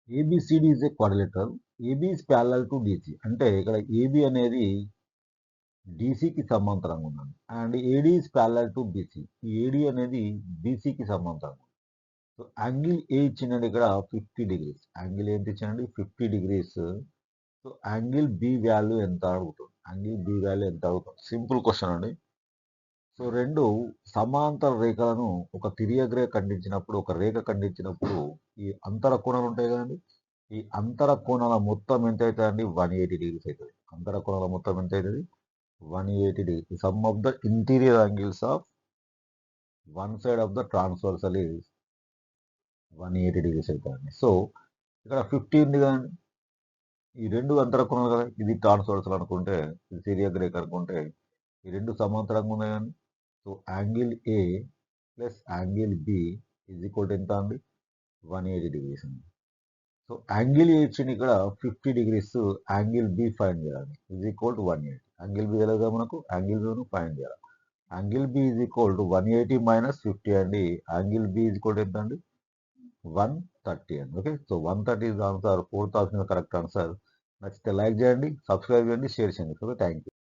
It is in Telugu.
A B C D is a quadrilateral. AB is parallel to DC. అంటే ఇక్కడ ఏబి అనేది డిసికి సమాంతరంగా ఉన్నది. And AD is parallel to BC. ఈ ఏడి అనేది బిసికి సమాంతరంగా ఉంది. సో యాంగిల్ ఏ ఇచ్చిందండి ఇక్కడ 50 డిగ్రీస్. యాంగిల్ ఏంటి ఇచ్చిందండి 50 degrees. So angle B value ఎంత అడుగుతుంది? యాంగిల్ బి వాల్యూ ఎంత అడుగుతుంది? సింపుల్ క్వశ్చన్ అండి. సో రెండు సమాంతర రేఖలను ఒక తిర్యక్ రేఖ ఖండించినప్పుడు, ఒక రేఖ ఖండించినప్పుడు ఈ అంతర కోణాలు ఉంటాయి కదండి. ఈ అంతర కోణాల మొత్తం ఎంత అవుతుంది అండి? 180 డిగ్రీస్ అవుతుంది. అంతర కోణాల మొత్తం ఎంత అవుతుంది? 180 degrees. Some of the interior angles of one side of the transversal is 180 degrees అవుతుందండి. సో ఇక్కడ 50 ఉంది కదండి. ఈ రెండు అంతర కోణాలు కదా, ఇది ట్రాన్స్వర్సల్ అనుకుంటే, ఇది తిర్యక్ రేఖ అనుకుంటే, ఈ రెండు సమాంతరంగా ఉన్నాయి కానీ. So angle A plus angle B is equal to ఎంత అండి? 180 డిగ్రీస్ అండి. సో యాంగిల్ ఏ ఇచ్చింది ఇక్కడ 50 డిగ్రీస్. యాంగిల్ బి ఫైండ్ చేయాలి. Is equal to 180. Angle B తెలియదు మనకు, యాంగిల్ బిను ఫైండ్ చేయాలి. Angle B is equal to 180 minus 50 అండి. Angle B is equal to ఎంత అండి? 130 అండి. Okay, so 130 is answer. 4th option correct answer. నచ్చితే లైక్ చేయండి, సబ్స్క్రైబ్ చేయండి, షేర్ చేయండి. Okay, thank you.